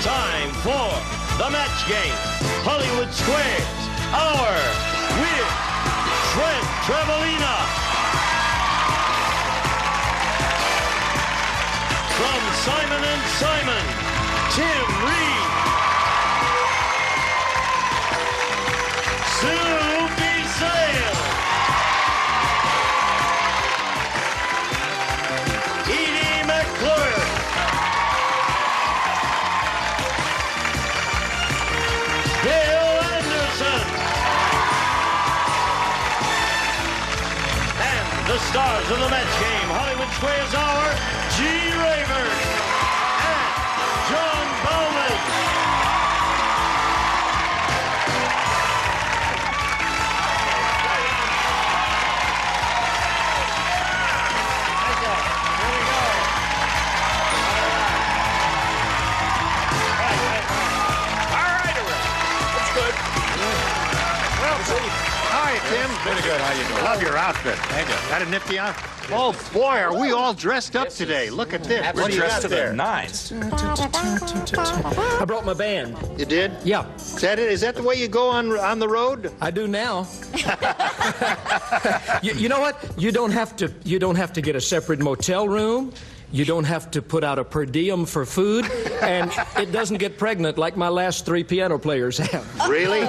time for the match game. Hollywood Squares, Hour with Trent Travalina. From Simon & Simon, Tim Reed. Soupy Sale. Edie McClure. Bill Anderson. And the stars of the match game, Hollywood Squares Hour, G. Rayburn and John Bowman. Hi, Tim. Pretty good. How you doing? Love your outfit. Thank you. Got a nifty outfit. Oh, boy, are we all dressed up today. Look at this. What do you got to there? the nines. I brought my band. You did? Yeah, Is that it? Is that the way you go on the road? I do now. you know what? You don't have to get a separate motel room. You don't have to put out a per diem for food, and it doesn't get pregnant like my last 3 piano players have. Really?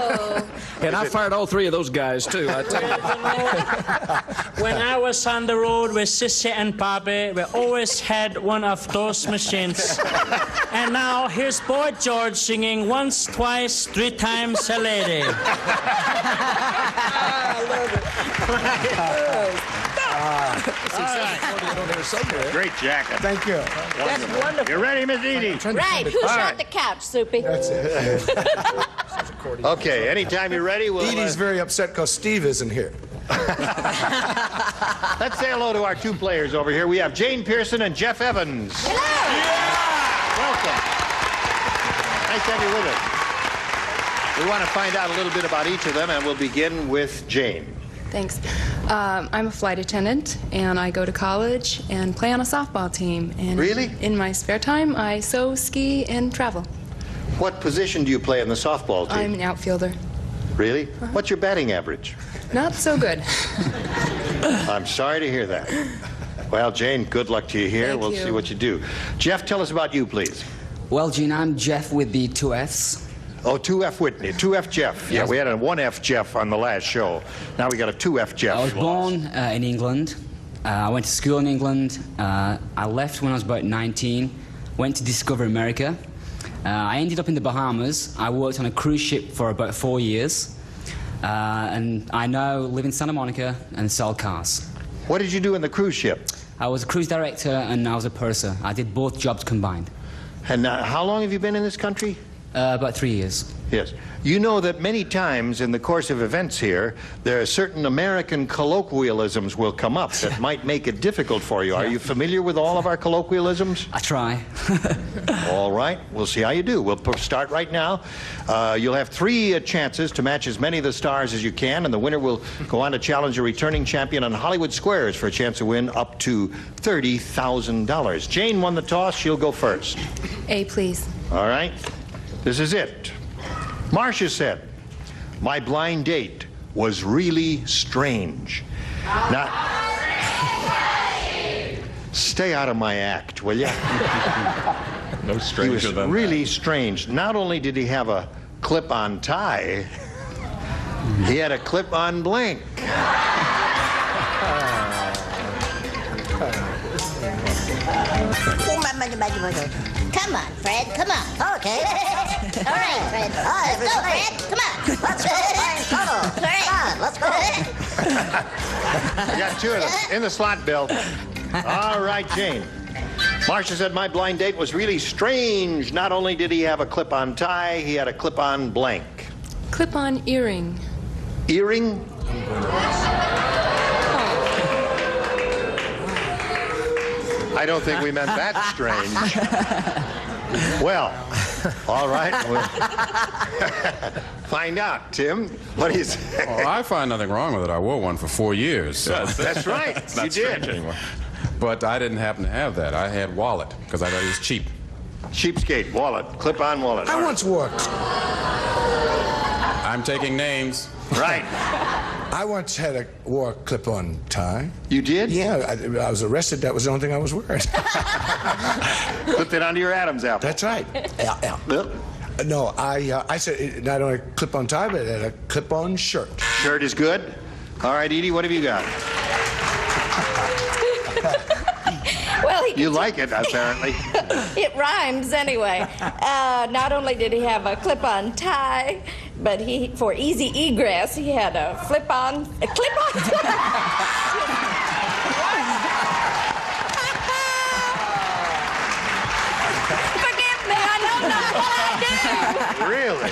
And I fired all 3 of those guys too. I tell you. When I was on the road with Sissy and Bobby, we always had one of those machines. And now here's Boy George singing once, twice, 3 times a lady. Great jacket. Thank you. That's wonderful. You ready, Miss Edie? Right. Who shot the couch, Soupy? That's it. Okay, anytime you're ready, we'll... Edie's very upset because Steve isn't here. Let's say hello to our 2 players over here. We have Jane Pearson and Jeff Evans. Hello. Welcome. Nice to have you with us. We want to find out a little bit about each of them, and we'll begin with Jane. Thanks. I'm a flight attendant, and I go to college and play on a softball team. And Really? In my spare time, I sew, ski, and travel. What position do you play in the softball team? I'm an outfielder. Really? What's your batting average? Not so good. I'm sorry to hear that. Well, Jane, good luck to you here. Thank We'll you. see what you do. Jeff, tell us about you, please. Well, Gene, I'm Jeff with the 2 Fs. Oh, 2F Whitney, 2F Jeff. Yeah, Yes. we had a 1F Jeff on the last show. Now we got a 2F Jeff. I was born in England. I went to school in England. I left when I was about 19, went to discover America. I ended up in the Bahamas. I worked on a cruise ship for about 4 years. And I now live in Santa Monica and sell cars. What did you do in the cruise ship? I was a cruise director and I was a purser. I did both jobs combined. And how long have you been in this country? About 3 years. Yes. You know that many times in the course of events here, there are certain American colloquialisms will come up that might make it difficult for you. Are you familiar with all of our colloquialisms? I try. All right. We'll see how you do. We'll start right now. You'll have 3 chances to match as many of the stars as you can, and the winner will go on to challenge a returning champion on Hollywood Squares for a chance to win up to $30,000. Jane won the toss. She'll go first. A, please. All right. This is it. Marcia said, "My blind date was really strange." Now, stay out of my act, will you? No He stranger was than really strange. Not only did he have a clip-on tie, he had a clip-on blank. Come on, Fred. Come on. Okay. All right, Fred. Let's go, Fred. Come on. Let's go. Fred. Come on. Let's go. I got 2 of them in the slot, Bill. All right, Jane. Marcia said, "My blind date was really strange. Not only did he have a clip-on tie, he had a clip-on blank." Clip-on earring. Earring? I don't think we meant that strange. Well, all right. We'll find out. Tim, what do you say? Oh, I find nothing wrong with it. I wore one for 4 years. So. That's right. It's You not strange did. anymore. But I didn't happen to have that. I had wallet because I thought it was cheap. Sheepskate, wallet, clip-on wallet. I once wore. I'm taking names. Right. I once wore a clip-on tie. You did? Yeah, I was arrested. That was the only thing I was wearing. Clipped it onto your Adam's apple. That's right. Yeah. Bill? No, I said not only a clip-on tie, but a clip-on shirt. Shirt is good. All right, Edie, what have you got? Well, You like it, apparently. it rhymes anyway. Not only did he have a clip-on tie, but for easy egress, he had a clip-on Forgive me, I know not what I do. Really?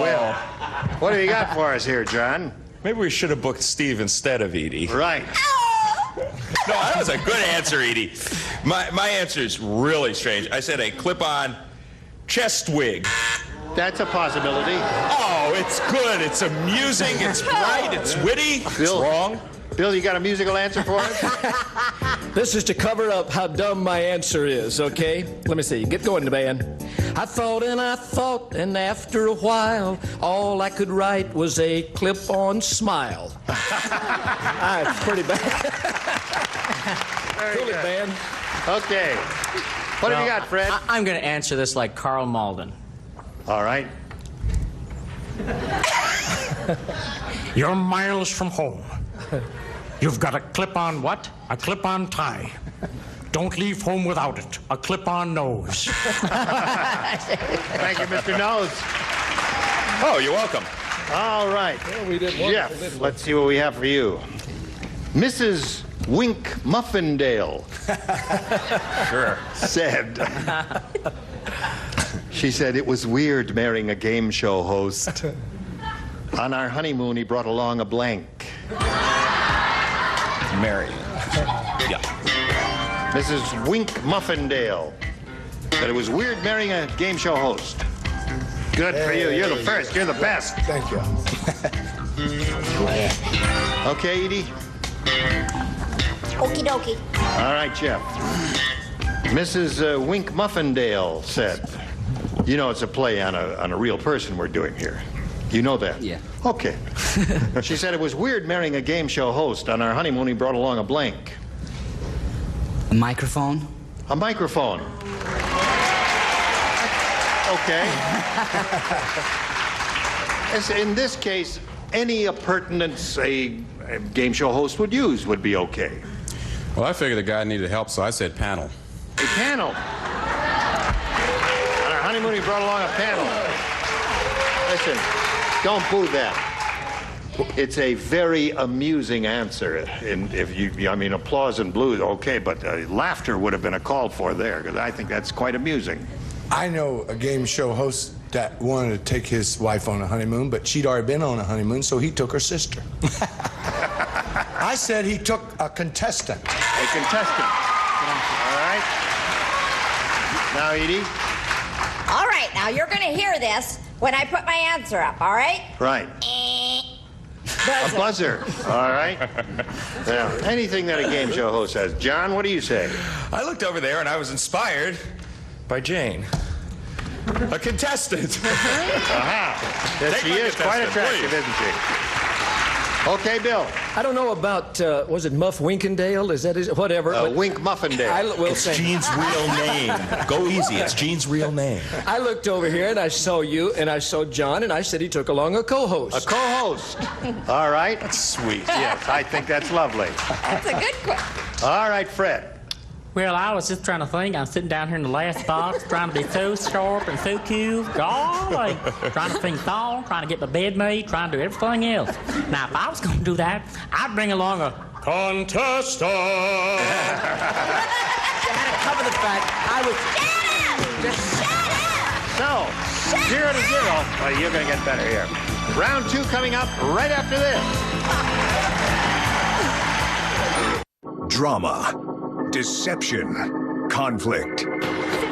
Well, what have you got for us here, John? Maybe we should have booked Steve instead of Edie. Right. No, that was a good answer, Edie. My answer is really strange. I said a clip-on chest wig. That's a possibility. Oh, it's good. It's amusing. It's bright. It's witty. It's Bill? wrong. Bill, you got a musical answer for us? This is to cover up how dumb my answer is, okay? Let me see. Get going, man. I thought, and after a while, all I could write was a clip-on smile. It's pretty bad. Cool it, man. Okay. What have you got, Fred? I'm going to answer this like Carl Malden. All right. You're miles from home. You've got a clip-on what? A clip-on tie. Don't leave home without it. A clip-on nose. Thank you, Mr. Nose. Oh, you're welcome. All right. Well, we did Jeff, let's see what we have for you. Mrs. Wink Muffindale Sure. said, she said, it was weird marrying a game show host. On our honeymoon, he brought along a blank. Marion. Yeah. Mrs. Wink Muffindale said it was weird marrying a game show host. Good for you. You're the first. You're the best. Thank you. Okay, Edie? Okie dokie. All right, Jeff. Mrs. Wink Muffindale said, you know it's a play on a real person we're doing here. You know that? Yeah. Okay. She said it was weird marrying a game show host. On our honeymoon, he brought along a blank. A microphone? A microphone. Okay. In this case, any appurtenance a game show host would use would be okay. Well, I figured the guy needed help, so I said panel. A panel. On our honeymoon, he brought along a panel. Listen, don't boo that. It's a very amusing answer. Applause and blues, okay, but laughter would have been called for there, because I think that's quite amusing. I know a game show host that wanted to take his wife on a honeymoon, but she'd already been on a honeymoon, so he took her sister. I said he took a contestant. A contestant. All right. Now, Edie. All right, now you're going to hear this when I put my answer up, all right? Right. A buzzer. All right. Now, anything that a game show host says. John, what do you say? I looked over there and I was inspired by Jane. A contestant. Aha. Yes, she is quite attractive, isn't she? Okay, Bill. I don't know about, was it Muff Winkendale? Is that his, whatever. Wink Muffindale. I will It's say. Gene's real name. Go easy. It's Gene's real name. I looked over here and I saw you and I saw John and I said he took along a co-host. A co-host. All right. That's sweet. Yes, I think that's lovely. That's a good question. All right, Fred. Well, I was just trying to think. I'm sitting down here in the last box, trying to be so sharp and so cool. Golly, trying to think thong, trying to get my bed made, trying to do everything else. Now, if I was going to do that, I'd bring along a contestant. I had to cover the fact I was. So, 0-0. Well, you're going to get better here. Round 2 coming up right after this. Drama, deception, conflict,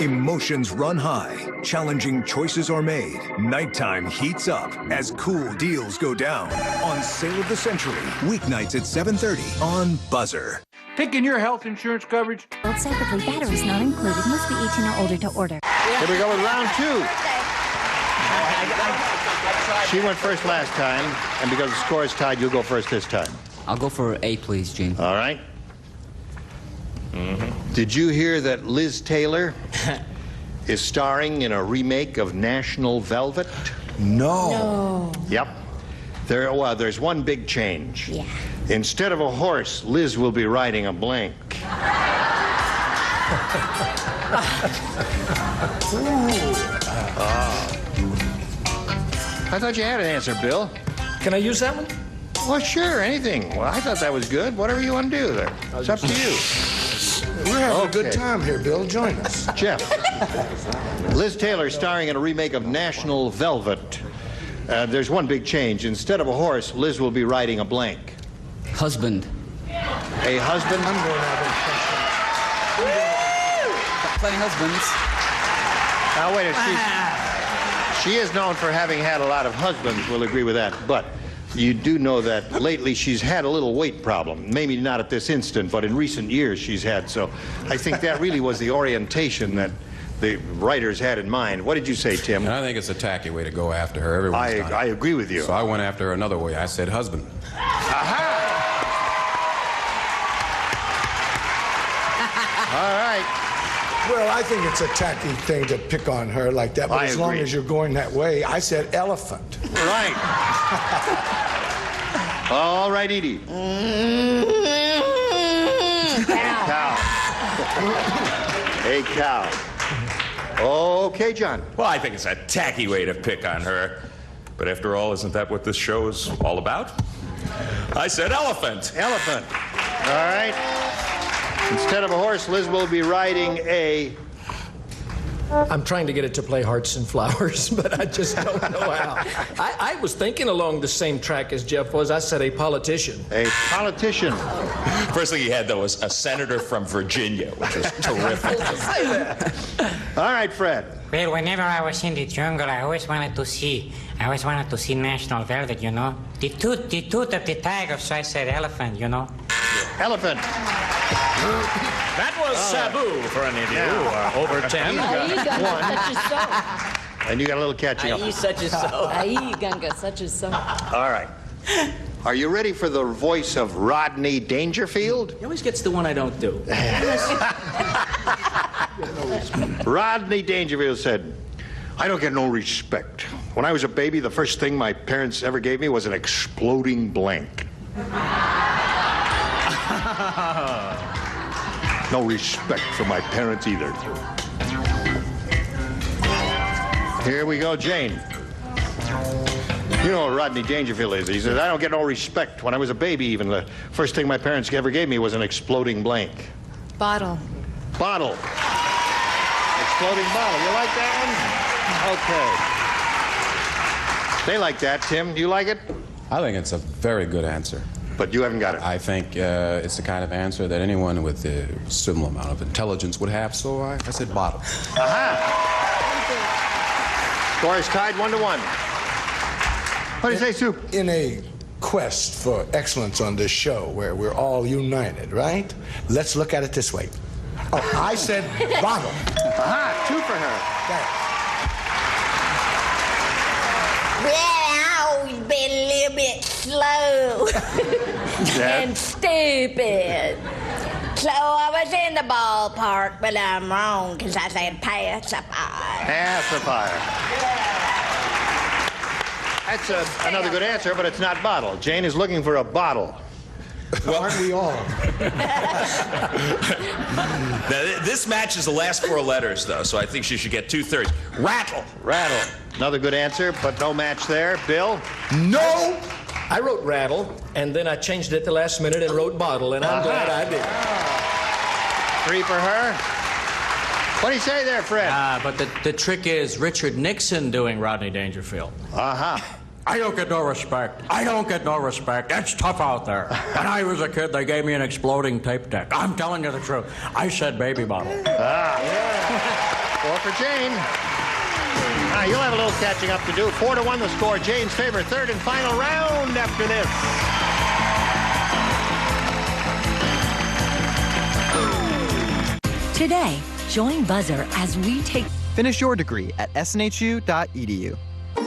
Emotions run high, challenging choices are made. Nighttime heats up as cool deals go down. On Sale of the Century, weeknights at 7:30 on Buzzer. Taking your health insurance coverage? Separately, batteries not included. Must be 18 or older to order. Here we go with round 2. She went first last time, and because the score is tied, you'll go first this time. I'll go for A, please, Gene. All right. Did you hear that Liz Taylor is starring in a remake of National Velvet? No. Yep. There's one big change. Yeah. Instead of a horse, Liz will be riding a blank. I thought you had an answer, Bill. Can I use that one? Well, sure, anything. Well, I thought that was good. Whatever you want to do there. It's up to you. We're having a good time here, Bill. Join us. Jeff. Liz Taylor starring in a remake of National Velvet. There's one big change. Instead of a horse, Liz will be riding a blank. Husband. A husband? I'm going to have Plenty husbands. Now, wait a minute. She is known for having had a lot of husbands. We'll agree with that. But you do know that lately she's had a little weight problem. Maybe not at this instant, but in recent years she's had. So I think that really was the orientation that the writers had in mind. What did you say, Tim? And I think it's a tacky way to go after her. Everyone's done it. I agree with you. So I went after her another way. I said husband. Aha! All right. Well, I think it's a tacky thing to pick on her like that, but as long as you're going that way, I said elephant. Right. All right, Edie. Cow. A cow. Okay, John. Well, I think it's a tacky way to pick on her. But after all, isn't that what this show is all about? I said elephant. Elephant. All right. Instead of a horse, Liz will be riding a... I'm trying to get it to play Hearts and Flowers, but I just don't know how. I was thinking along the same track as Jeff was. I said a politician. A politician. First thing he had, though, was a senator from Virginia, which was terrific. All right, Fred. Well, whenever I was in the jungle, I always wanted to see National Velvet, you know. The toot of the tiger, so I said elephant, you know. Elephant. That was Sabu for any of you who are over 10. And you got a little catching up. Such as so. Aye, Ganga, such as so. All right. Are you ready for the voice of Rodney Dangerfield? He always gets the one I don't do. Rodney Dangerfield said, I don't get no respect. When I was a baby, the first thing my parents ever gave me was an exploding blank. No respect for my parents either. Here we go, Jane. You know what Rodney Dangerfield is. He says, I don't get no respect. When I was a baby, even, the first thing my parents ever gave me was an exploding blank. Bottle. Bottle. Exploding bottle. You like that one? Okay. They like that, Tim. Do you like it? I think it's a very good answer. But you haven't got it. I think it's the kind of answer that anyone with a similar amount of intelligence would have, so I said bottle. Aha! Score is tied 1-1. What do you say, Soup? In a quest for excellence on this show where we're all united, right? Let's look at it this way. Oh, I said bottle. Aha, 2 for her. Well, I always been a little bit slow and stupid. So I was in the ballpark, but I'm wrong because I said pacifier. Pacifier. That's another good answer, but it's not bottle. Jane is looking for a bottle. Well, aren't we all? Now, this matches the last 4 letters, though, so I think she should get 2/3. Rattle. Rattle. Another good answer, but no match there. Bill? No! I wrote rattle, and then I changed it at the last minute and wrote bottle, and I'm glad I did. 3 for her. What do you say there, Fred? But the trick is Richard Nixon doing Rodney Dangerfield. Uh-huh. I don't get no respect. I don't get no respect. It's tough out there. When I was a kid, they gave me an exploding tape deck. I'm telling you the truth. I said baby bottle. Ah. Yeah. 4 for Jane. You'll have a little catching up to do. 4-1 the score. Jane's favor. Third and final round after this. Today, join Buzzer as we take... Finish your degree at snhu.edu.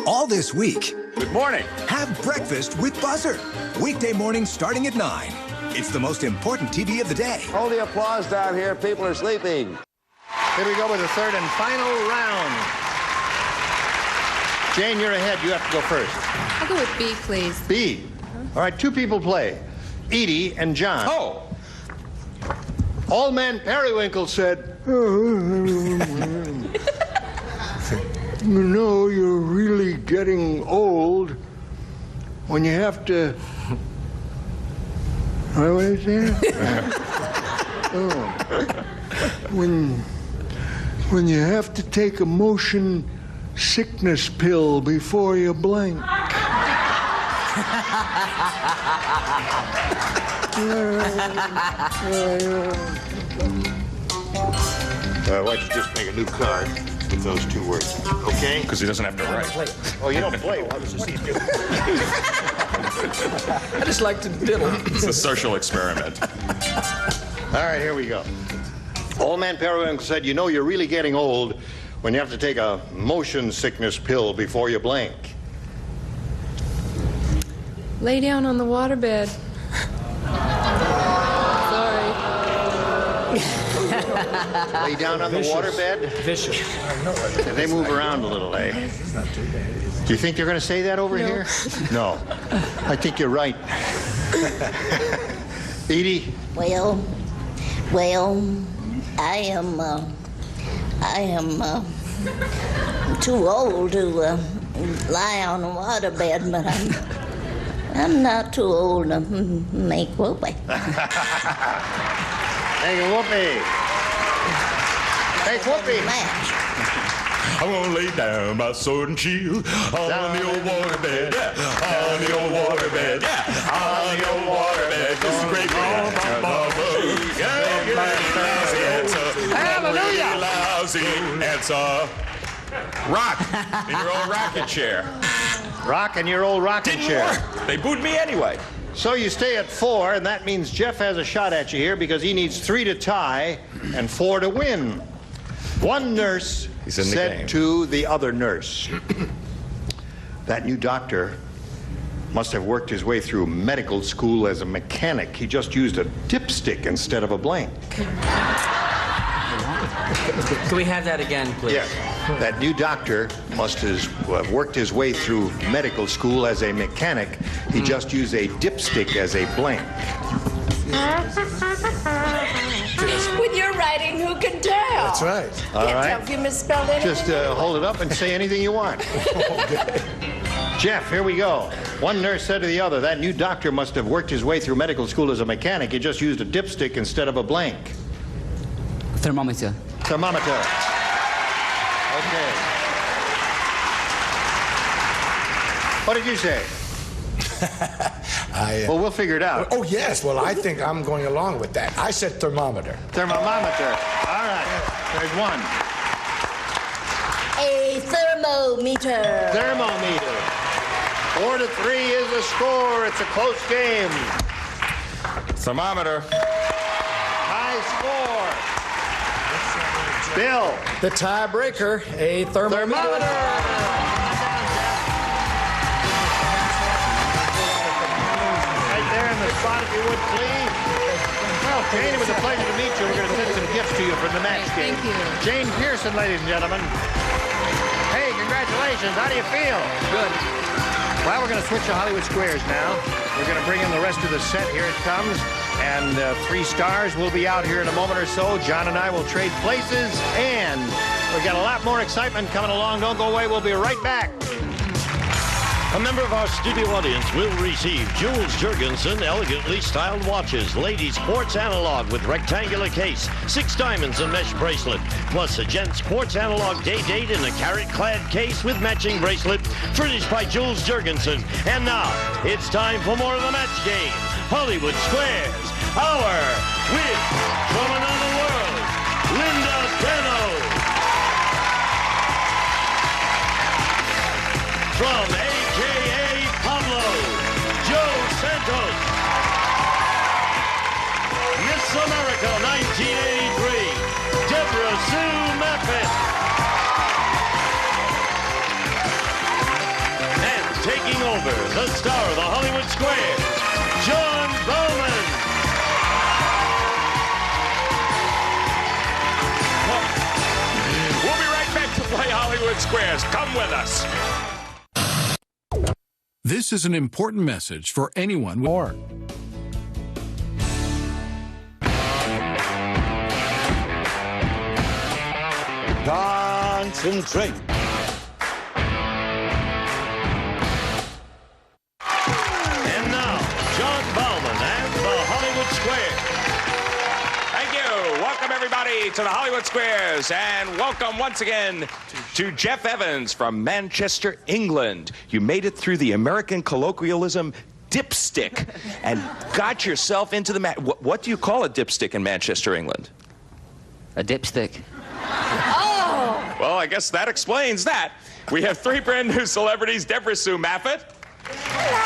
All this week. Good morning. Have breakfast with Buzzer. Weekday mornings starting at 9. It's the most important TV of the day. Hold the applause down here. People are sleeping. Here we go with the third and final round. Jane, you're ahead. You have to go first. I'll go with B, please. B. All right, 2 people play. Edie and John. Oh. Old Man Periwinkle said, you know, you're really getting old when you have to... What is it? When you have to take a motion sickness pill before you blink. Why don't you just make a new card with those 2 words, okay? Because he doesn't have to write. Oh, you don't play. What does he do? I just like to diddle. It's a social experiment. All right, here we go. Old Man Periwinkle said, you know you're really getting old when you have to take a motion sickness pill before you blink. Lay down on the waterbed. Sorry. Lay down on the waterbed? Vicious. They move around a little, eh? Do you think they're going to say that over here? No. I think you're right. Edie? Well, I am too old to lie on a waterbed, but I'm not too old to make whoopee. Make a whoopee. Make whoopee. Match. I'm gonna lay down my sword and shield on the old waterbed, on the old waterbed, on the old waterbed. This is great. Hallelujah! Lousy answer. Rock in your old rocking chair. Rock in your old rocking chair. Work. They booed me anyway. So you stay at 4, and that means Jeff has a shot at you here because he needs 3 to tie and 4 to win. One nurse said to the other nurse, that new doctor must have worked his way through medical school as a mechanic. He just used a dipstick instead of a blank. Can we have that again, please? Yes. That new doctor must have worked his way through medical school as a mechanic. He just used a dipstick as a blank. With your writing, who can tell? That's right. All Can't right. tell if you misspelled anything. Just hold it up and say anything you want. Jeff, here we go. One nurse said to the other, that new doctor must have worked his way through medical school as a mechanic. He just used a dipstick instead of a blank. Thermometer. Thermometer. Okay. What did you say? Well, we'll figure it out. Oh, yes. Well, I think I'm going along with that. I said thermometer. Thermometer. All right. There's one. A thermometer. Thermometer. 4-3 is the score. It's a close game. Thermometer. High score. Bill. The tiebreaker, a thermometer. Right there in the spot, if you would, please. Well, Jane, it was a pleasure to meet you. We're going to send some gifts to you from the match game. Thank you. Jane Pearson, ladies and gentlemen. Hey, congratulations. How do you feel? Good. Well, we're going to switch to Hollywood Squares now. We're going to bring in the rest of the set. Here it comes. And 3 stars will be out here in a moment or so. John and I will trade places. And we've got a lot more excitement coming along. Don't go away. We'll be right back. A member of our studio audience will receive Jules Jurgensen elegantly styled watches, ladies sports analog with rectangular case, 6 diamonds and mesh bracelet, plus a gent sports analog day date in a carat-clad case with matching bracelet, furnished by Jules Jurgensen. And now, it's time for more of the match game. Hollywood Squares, Hour with from another world, Linda Peno. from AKA Pablo, Joe Santos. Miss America 1983, Deborah Sue Maffett. And taking over, the star of the Hollywood Squares, John Bowman. We'll be right back to play Hollywood Squares. Come with us. This is an important message for anyone more. Concentrate. And now, John Bowman and the Hollywood Squares. Thank you. Welcome, everybody, to the Hollywood Squares. And welcome once again to Jeff Evans from Manchester, England. You made it through the American colloquialism dipstick and got yourself into the what do you call a dipstick in Manchester, England? A dipstick. Oh! Well, I guess that explains that. We have three brand new celebrities, Deborah Sue Maffett,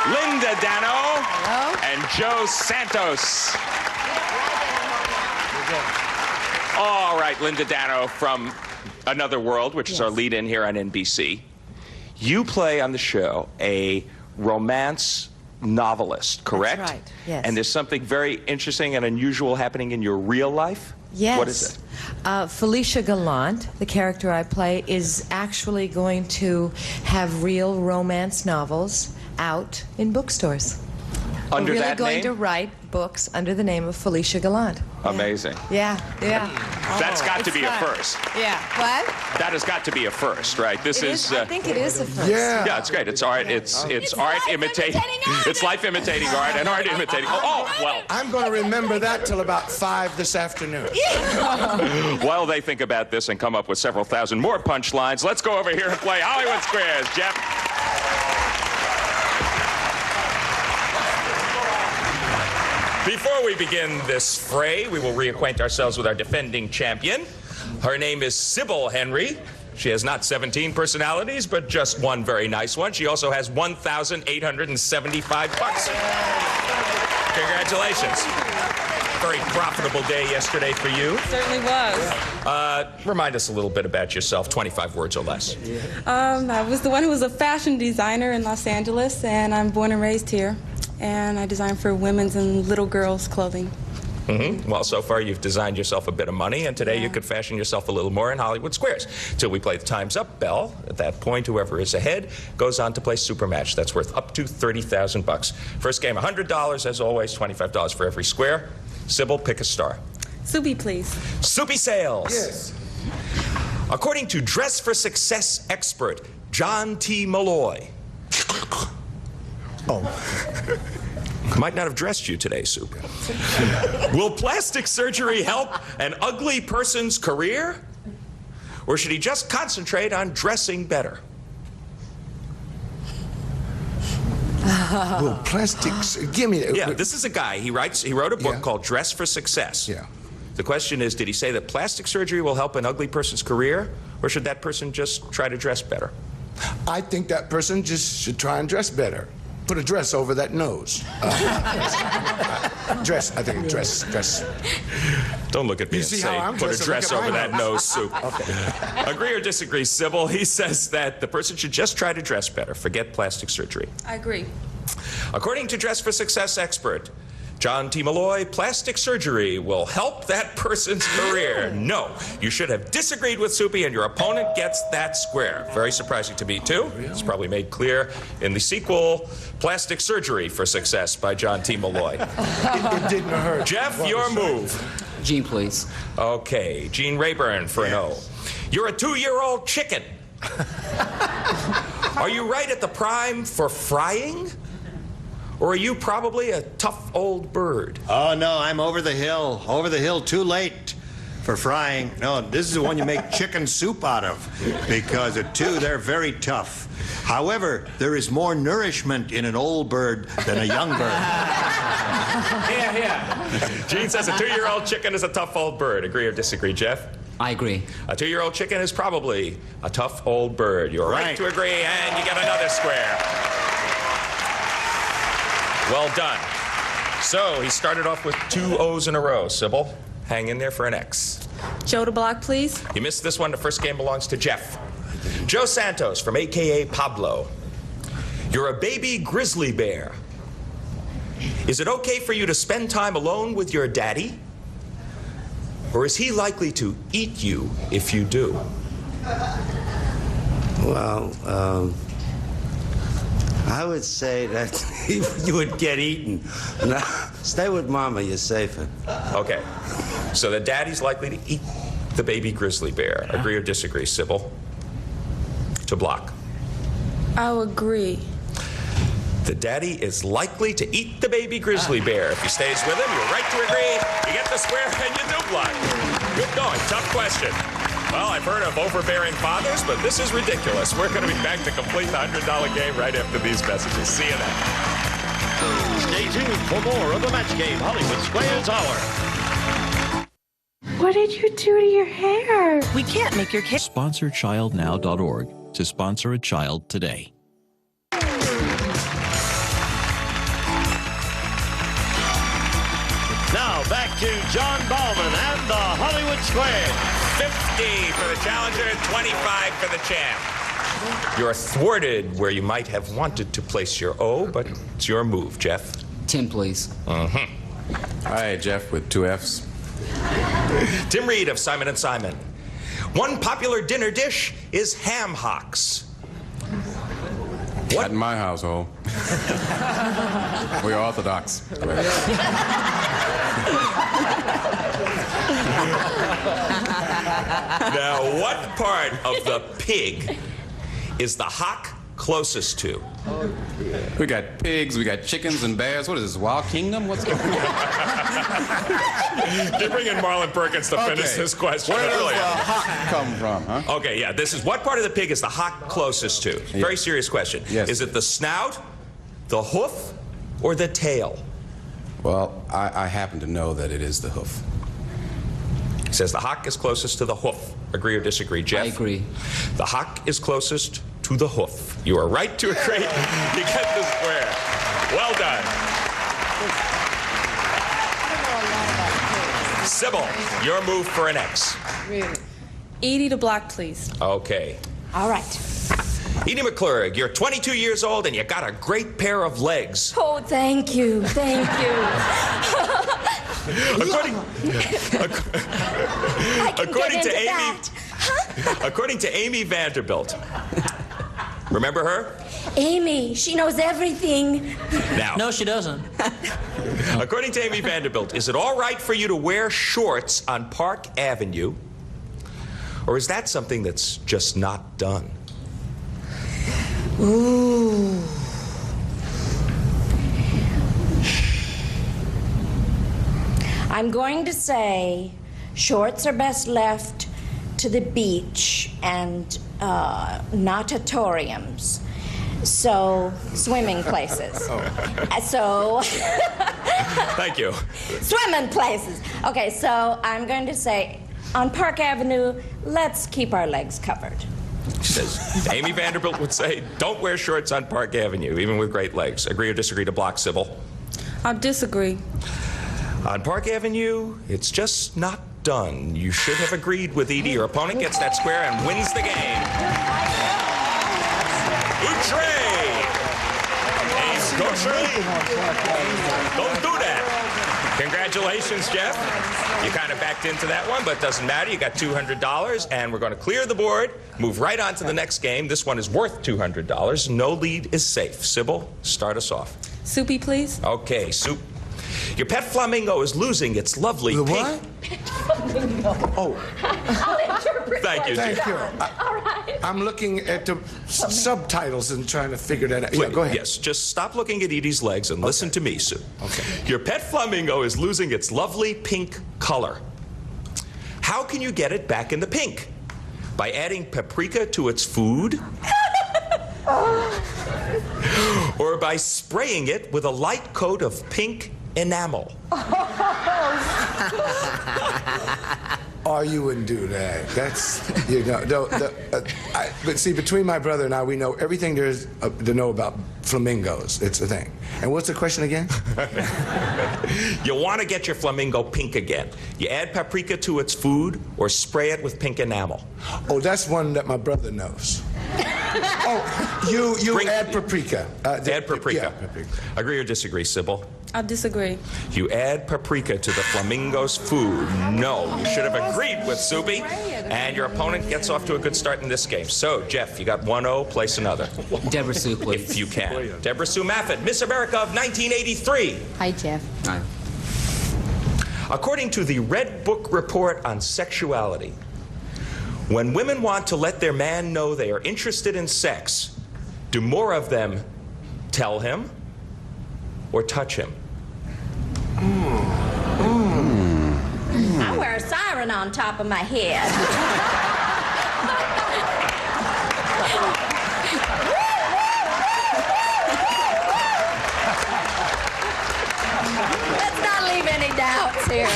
Linda Dano, and Joe Santos. All right, Linda Dano from Another World, which is our lead-in here on NBC. You play on the show a romance novelist, correct? That's right, yes. And there's something very interesting and unusual happening in your real life? Yes. What is it? Felicia Gallant, the character I play, is actually going to have real romance novels out in bookstores. Under We're really that going name? to write books under the name of Felicia Gallant. Amazing. Yeah. That's got to It's be a fun. first. Yeah. What? That has got to be a first, right? This is. I think it is a first. Yeah, it's great. It's art. It's art imitating. It's life imitating art and art imitating. Oh, well. I'm going to remember that till about 5 this afternoon. While they think about this and come up with several thousand more punchlines, let's go over here and play Hollywood Squares, Jeff. Before we begin this fray, we will reacquaint ourselves with our defending champion. Her name is Sybil Henry. She has not 17 personalities, but just one very nice one. She also has $1,875. Congratulations. Very profitable day yesterday for you. Certainly was. Remind us a little bit about yourself, 25 words or less. I was the one who was a fashion designer in Los Angeles, and I'm born and raised here. And I design for women's and little girls' clothing. Well, so far you've designed yourself a bit of money, and today you could fashion yourself a little more in Hollywood Squares. Till we play the Time's Up bell. At that point, whoever is ahead goes on to play Super Match. That's worth up to $30,000. First game, $100. As always, $25 for every square. Sybil, pick a star. Soupy, please. Soupy Sales. Yes. According to Dress for Success expert John T. Malloy. Might not have dressed you today, Soup. Will plastic surgery help an ugly person's career? Or should he just concentrate on dressing better? Well, plastics. Give me that. Yeah, this is a guy. He wrote a book called Dress for Success. Yeah. The question is, did he say that plastic surgery will help an ugly person's career? Or should that person just try to dress better? I think that person just should try and dress better. Put a dress over that nose. Dress. I think dress. Don't look at me You and see say, how I'm put a dressed? dress Look at over my that nose. nose, Soup. Agree or disagree, Sybil? He says that the person should just try to dress better. Forget plastic surgery. I agree. According to Dress for Success expert John T. Malloy, plastic surgery will help that person's career. No, you should have disagreed with Soupy, and your opponent gets that square. Very surprising to me, too. It's probably made clear in the sequel, Plastic Surgery for Success by John T. Malloy. It didn't hurt. Jeff, your move. Gene, please. Okay, Gene Rayburn for an O. You're a 2-year-old chicken. Are you right at the prime for frying? Or are you probably a tough old bird? Oh, no, I'm over the hill. Over the hill, too late for frying. No, this is the one you make chicken soup out of. Because at 2, they're very tough. However, there is more nourishment in an old bird than a young bird. Yeah. Gene says a 2-year-old chicken is a tough old bird. Agree or disagree, Jeff? I agree. A 2-year-old chicken is probably a tough old bird. You're right to agree, and you get another square. Well done. So he started off with 2 O's in a row. Sybil, hang in there for an X. Joe to block, please. You missed this one. The first game belongs to Jeff. Joe Santos from AKA Pablo. You're a baby grizzly bear. Is it okay for you to spend time alone with your daddy? Or is he likely to eat you if you do? Well, I would say that you would get eaten. No, stay with Mama, you're safer. Okay. So the daddy's likely to eat the baby grizzly bear. Agree or disagree, Sybil? To block. I'll agree. The daddy is likely to eat the baby grizzly bear. If he stays with him, you're right to agree. You get the square and you do block. Good going. Tough question. Well, I've heard of overbearing fathers, but this is ridiculous. We're going to be back to complete the $100 game right after these messages. See you then. Stay tuned for more of the Match Game Hollywood Squares Hour. What did you do to your hair? We can't make your kid. SponsorChildNow.org to sponsor a child today. Now back to John Ballman and the Hollywood Square. 50 for the challenger and 25 for the champ. You're thwarted where you might have wanted to place your O, but it's your move, Jeff. Tim, please. Mm-hmm. All right, Jeff, with 2 F's. Tim Reed of Simon & Simon. One popular dinner dish is ham hocks. Not in my household. We're Orthodox. Now, what part of the pig is the hock closest to? We got pigs, we got chickens and bears. What is this, Wild Kingdom? What's going on? You're bringing Marlon Perkins to finish this question. Where does the hock come from, huh? Okay, yeah, this is what part of the pig is the hock closest to? Very serious question. Yes. Is it the snout, the hoof, or the tail? Well, I happen to know that it is the hoof. It says the hock is closest to the hoof. Agree or disagree, Jeff? I agree. The hock is closest to the hoof. You are right to agree. You get the square. Well done. Sybil, your move for an X. Really? Edie to block, please. Okay. All right. Edie McClurg, you're 22 years old and you got a great pair of legs. Oh, thank you. Thank you. According to Amy Vanderbilt. Remember her? Amy, she knows everything. Now. No, she doesn't. According to Amy Vanderbilt, is it all right for you to wear shorts on Park Avenue? Or is that something that's just not done? Ooh. I'm going to say shorts are best left to the beach and natatoriums. So, swimming places. So... Thank you. Swimming places. Okay, so I'm going to say on Park Avenue, let's keep our legs covered. She says, Amy Vanderbilt would say, don't wear shorts on Park Avenue, even with great legs. Agree or disagree to block, Sybil? I'll disagree. On Park Avenue, it's just not done. You should have agreed with Edie. Your opponent gets that square and wins the game. Outre! Ace Gosher. Don't do that. Congratulations, Jeff. You kind of backed into that one, but it doesn't matter. You got $200, and we're going to clear the board, move right on to the next game. This one is worth $200. No lead is safe. Sybil, start us off. Soupy, please. Okay, Soup. Your pet flamingo is losing its lovely The pink... what? Pet flamingo. Oh. I'll interpret. Thank you, Thank you. All right. I'm looking at the subtitles and trying to figure that out. Please, Yeah, go ahead. Yes, just stop looking at Edie's legs and listen to me, Sue. Okay. Your pet flamingo is losing its lovely pink color. How can you get it back in the pink? By adding paprika to its food? Or by spraying it with a light coat of pink enamel? Oh, you wouldn't do that. That's, you know, but see, between my brother and I, we know everything there is to know about flamingos. It's a thing. And what's the question again? You want to get your flamingo pink again. You add paprika to its food or spray it with pink enamel. Oh, that's one that my brother knows. Oh, you add paprika. Add paprika. Yeah, paprika. Agree or disagree, Sybil? I disagree. You add paprika to the flamingo's food. No, you should have agreed with Soupy. And your opponent gets off to a good start in this game. So, Jeff, you got 1-0, place another. Deborah Sue, please. If you can. Deborah Sue Maffett, Miss America of 1983. Hi, Jeff. Hi. According to the Red Book Report on Sexuality, when women want to let their man know they are interested in sex, do more of them tell him or touch him? I wear a siren on top of my head. Let's not leave any doubts here.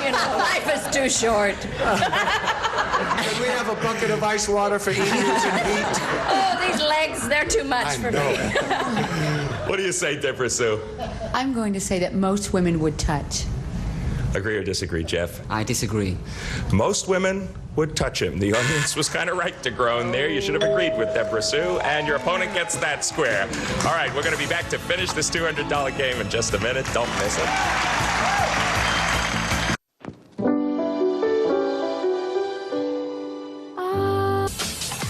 You know, life is too short. Can we have a bucket of ice water for eating and heat? Oh, these legs, they're too much for me. What do you say, Deborah Sue? I'm going to say that most women would touch. Agree or disagree, Jeff? I disagree. Most women would touch him. The audience was kind of right to groan there. You should have agreed with Deborah Sue, and your opponent gets that square. All right, we're going to be back to finish this $200 game in just a minute. Don't miss it.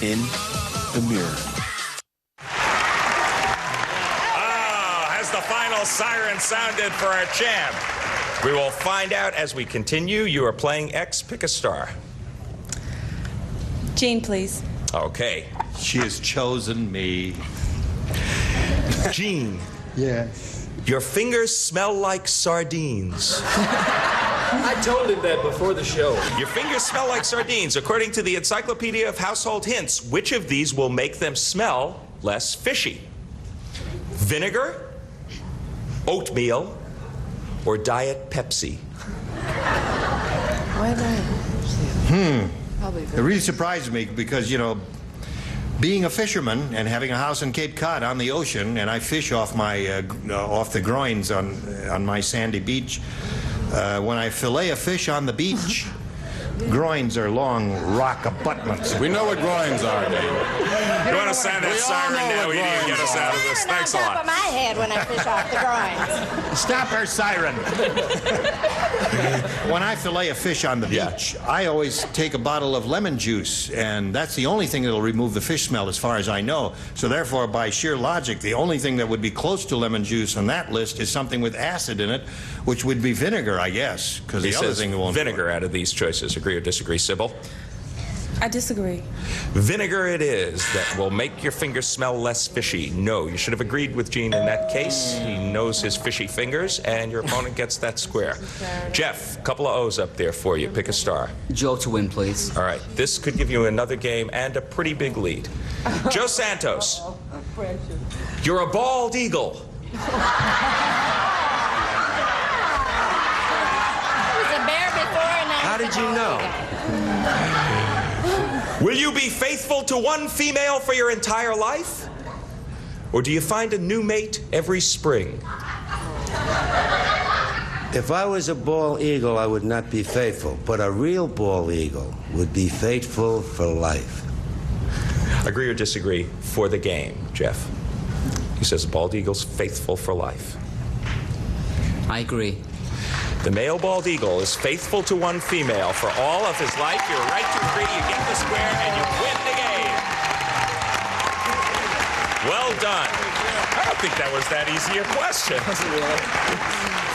In the mirror. Has the final siren sounded for our champ? We will find out as we continue. You are playing X. Pick a star. Jean, please. Okay. She has chosen me. Jean. Yes. Your fingers smell like sardines. I told him that before the show. Your fingers smell like sardines. According to the Encyclopedia of Household Hints, which of these will make them smell less fishy? Vinegar, oatmeal, or Diet Pepsi? Why not? Probably It really surprised me because, you know, being a fisherman and having a house in Cape Cod on the ocean, and I fish off my off the groins on my sandy beach. When I fillet a fish on the beach, groins are long rock abutments. We know what groins are, Dave. You want to sound that siren now? We need to get us out of this. Thanks a On top lot. of my head when I fish off the groins. Stop her siren. When I fillet a fish on the beach, I always take a bottle of lemon juice, and that's the only thing that'll remove the fish smell as far as I know. So therefore, by sheer logic, the only thing that would be close to lemon juice on that list is something with acid in it, which would be vinegar, I guess, because He the other says thing won't. vinegar out of these choices. Agree or disagree, Sybil? I disagree. Vinegar it is that will make your fingers smell less fishy. No, you should have agreed with Gene in that case. He knows his fishy fingers, and your opponent gets that square. Jeff, a couple of O's up there for you. Pick a star. Joe to win, please. All right, this could give you another game and a pretty big lead. Joe Santos, you're a bald eagle. I was a bear before and now How did you know? Will you be faithful to one female for your entire life? Or do you find a new mate every spring? If I was a bald eagle, I would not be faithful. But a real bald eagle would be faithful for life. Agree or disagree for the game, Jeff? He says a bald eagle's faithful for life. I agree. The male bald eagle is faithful to one female for all of his life. You're right to agree. You get the square and you win the game. Well done. I don't think that was that easy a question.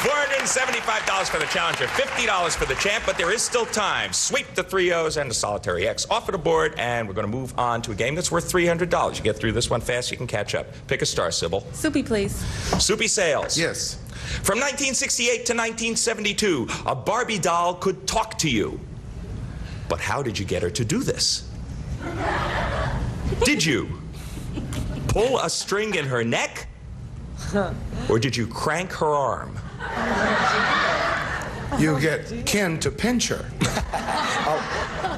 $475 for the challenger, $50 for the champ, but there is still time. Sweep the 3 O's and the solitary X off of the board, and we're going to move on to a game that's worth $300. You get through this one fast, you can catch up. Pick a star, Sybil. Soupy, please. Soupy Sales. Yes. From 1968 to 1972, a Barbie doll could talk to you. But how did you get her to do this? Did you pull a string in her neck? Or did you crank her arm? You get Ken to pinch her.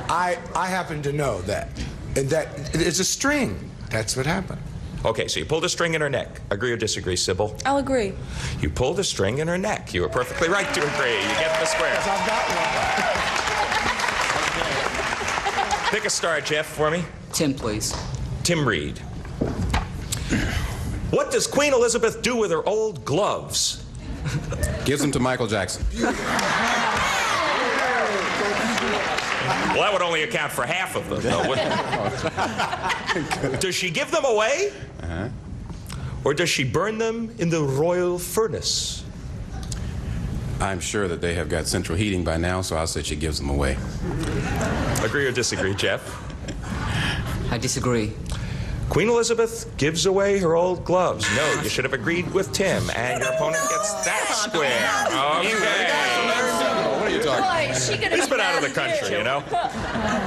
I happen to know that. And that it's a string. That's what happened. Okay, so you pulled a string in her neck. Agree or disagree, Sybil? I'll agree. You pulled a string in her neck. You were perfectly right to agree. You get the square. I've got one. Pick a star, Jeff, for me. Tim, please. Tim Reed. What does Queen Elizabeth do with her old gloves? Gives them to Michael Jackson. Well, that would only account for half of them, though, wouldn't it? Does she give them away? Uh-huh. Or does she burn them in the royal furnace? I'm sure that they have got central heating by now, so I'll say she gives them away. Agree or disagree, Jeff? I disagree. Queen Elizabeth gives away her old gloves. No, you should have agreed with Tim, and your opponent gets that square. Okay. What are you talking about? He's been out of the country, you know.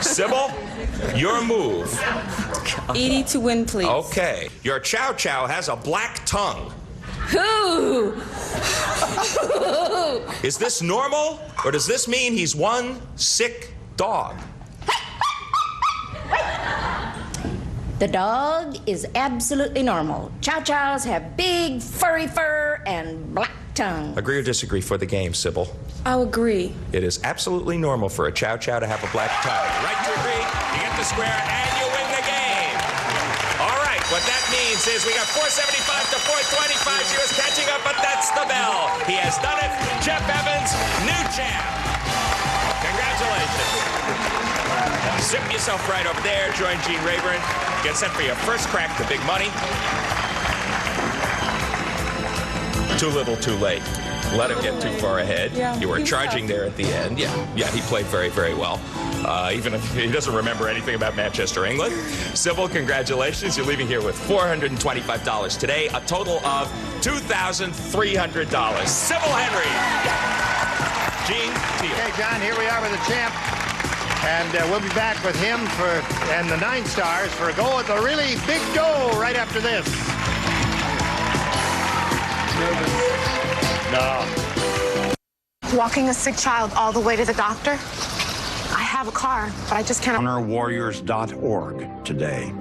Sybil, your move. Edie to win, please. Okay. Your Chow Chow has a black tongue. Who? Is this normal, or does this mean he's one sick dog? The dog is absolutely normal. Chow Chows have big, furry fur and black tongue. Agree or disagree for the game, Sybil? I'll agree. It is absolutely normal for a Chow Chow to have a black tongue. Right to agree, you get the square, and you win the game. All right, what that means is we got 475 to 425. She was catching up, but that's the bell. He has done it. Jeff Evans, new champ. Congratulations. Zip yourself right over there. Join Gene Rayburn. Get set for your first crack to big money. Too little, too late. Let him get too far ahead. Yeah, you were he was charging tough. there at the end. Yeah, he played very, very well. Even if he doesn't remember anything about Manchester, England. Sybil, congratulations. You're leaving here with $425 today, a total of $2,300. Sybil Henry. Gene Teal. Okay, John, here we are with the champ. And we'll be back with him and the 9 stars for a go at the really big dough right after this. No. Walking a sick child all the way to the doctor? I have a car, but I just can't. HonorWarriors.org today.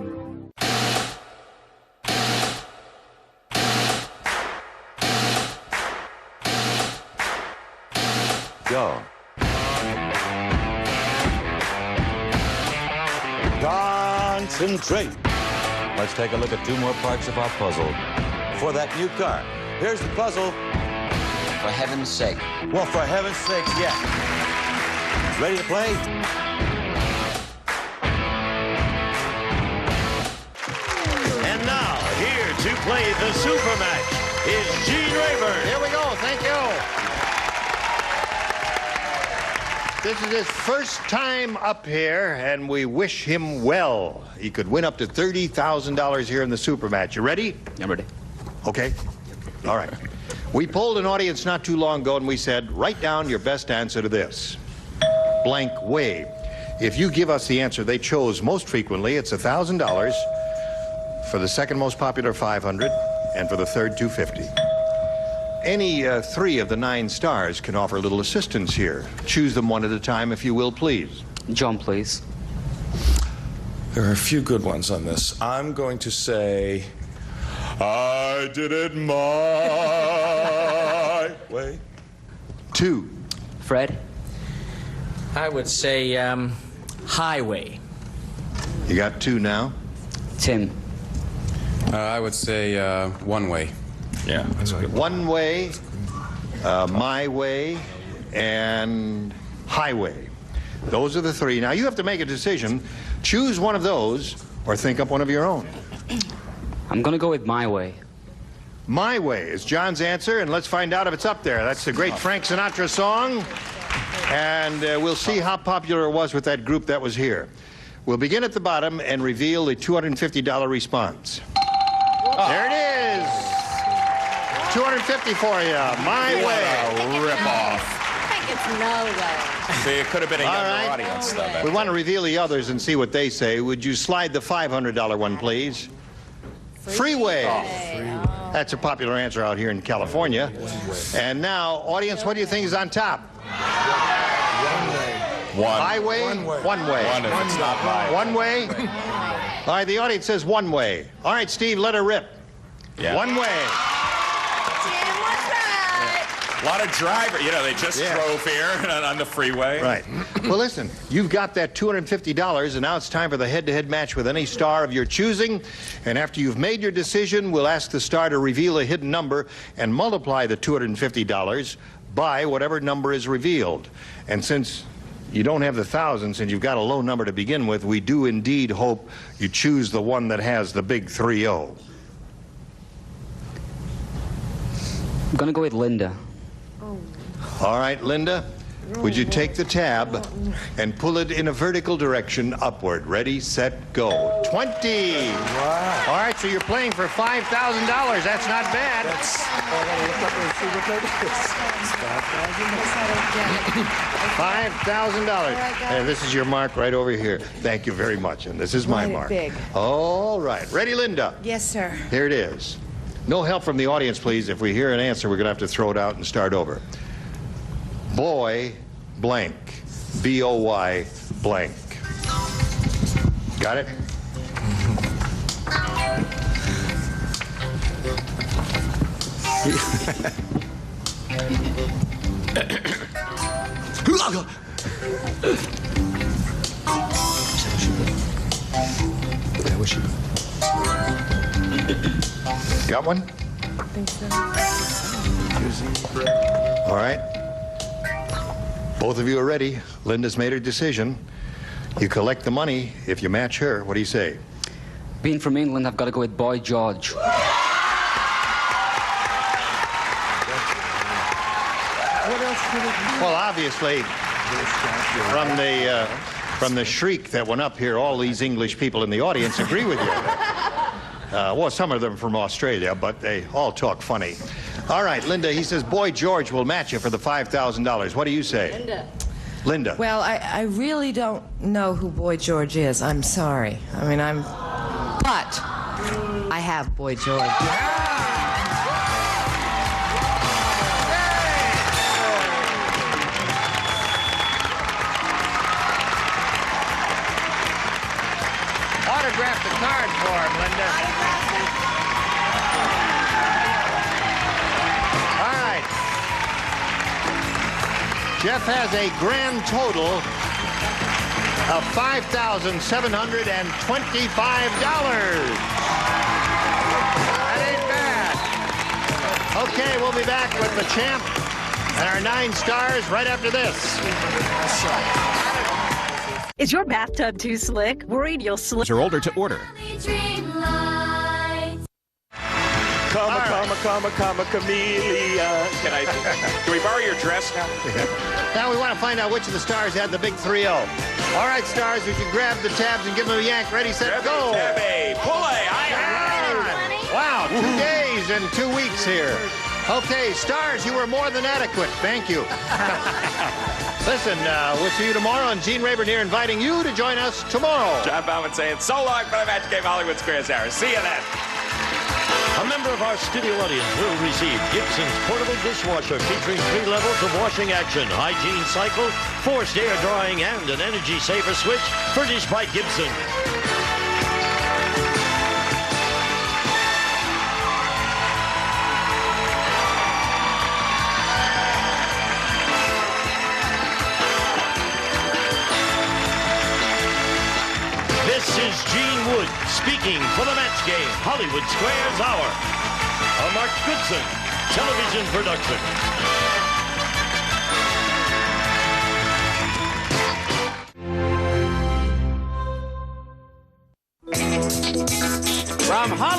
Go. Concentrate. Let's take a look at 2 more parts of our puzzle. For that new car, here's the puzzle. For heaven's sake. Well, for heaven's sake, yeah. Ready to play? And now, here to play the super match is Gene Rayburn. Here we go. Thank you. This is his first time up here, and we wish him well. He could win up to $30,000 here in the super match. You ready? I'm ready. Okay. All right. We polled an audience not too long ago, and we said, write down your best answer to this. Blank way. If you give us the answer they chose most frequently, it's $1,000. For the second most popular, $500, and for the third, $250. Any 3 of the 9 stars can offer a little assistance here. Choose them one at a time, if you will, please. John, please. There are a few good ones on this. I'm going to say, I did it my way. 2. Fred? I would say highway. You got 2 now? Tim? I would say one way. Yeah, that's a good one. One way, my way, and highway. Those are the 3. Now, you have to make a decision. Choose one of those or think up one of your own. I'm going to go with my way. My way is John's answer, and let's find out if it's up there. That's the great Frank Sinatra song, and we'll see how popular it was with that group that was here. We'll begin at the bottom and reveal the $250 response. There it is. $250 for you. My way. Rip-off. I think it's no way. See, it could have been a All younger right. audience, though. We want to reveal the others and see what they say. Would you slide the $500 one, please? Freeway. That's a popular answer out here in California. And now, audience, what do you think is on top? One. Highway? One way. One way. One if it's not mine. One way? All right, the audience says one way. All right, Steve, let her rip. Yeah. One way. Jim was right. A lot of driver, they just drove here on the freeway. Right. Well, listen, you've got that $250, and now it's time for the head-to-head match with any star of your choosing. And after you've made your decision, we'll ask the star to reveal a hidden number and multiply the $250 by whatever number is revealed. And since you don't have the thousands and you've got a low number to begin with, we do indeed hope you choose the one that has the big 3-0. I'm going to go with Linda. All right, Linda, would you take the tab and pull it in a vertical direction upward? Ready, set, go. 20. Wow. All right, so you're playing for $5,000. That's not bad. $5,000. This is your mark right over here. Thank you very much, and this is my mark. Big. All right. Ready, Linda? Yes, sir. Here it is. No help from the audience, please. If we hear an answer, we're going to have to throw it out and start over. Boy blank. B-O-Y blank. Got it? Got one? I think so. All right. Both of you are ready. Linda's made her decision. You collect the money if you match her. What do you say? Being from England, I've got to go with Boy George. Well, obviously, from the shriek that went up here, all these English people in the audience agree with you. Well, some of them from Australia, but they all talk funny. All right, Linda, he says Boy George will match you for the $5,000. What do you say? Linda. Well, I really don't know who Boy George is. I'm sorry. I mean, but I have Boy George. Autograph the card for him, Linda. All right. Jeff has a grand total of $5,725. That ain't bad. Okay, we'll be back with the champ and our 9 stars right after this. Is your bathtub too slick? Worried you'll slip? Are older to order. Camellia. Can we borrow your dress now? Now we want to find out which of the stars had the big 3-0. All right, stars, if you grab the tabs and give them a yank. Ready, set, go. Tabby, pulley, Wow, 2 days and 2 weeks here. Okay, stars, you were more than adequate. Thank you. Listen, we'll see you tomorrow, and Gene Rayburn here inviting you to join us tomorrow. John Bauman saying so long for the Match Game Hollywood Squares hour. See you then. A member of our studio audience will receive Gibson's portable dishwasher featuring 3 levels of washing action, hygiene cycle, forced air drying, and an energy saver switch, furnished by Gibson. This is Gene Wood speaking for the Match Game Hollywood Squares Hour, a Mark Goodson television production. From Hollywood.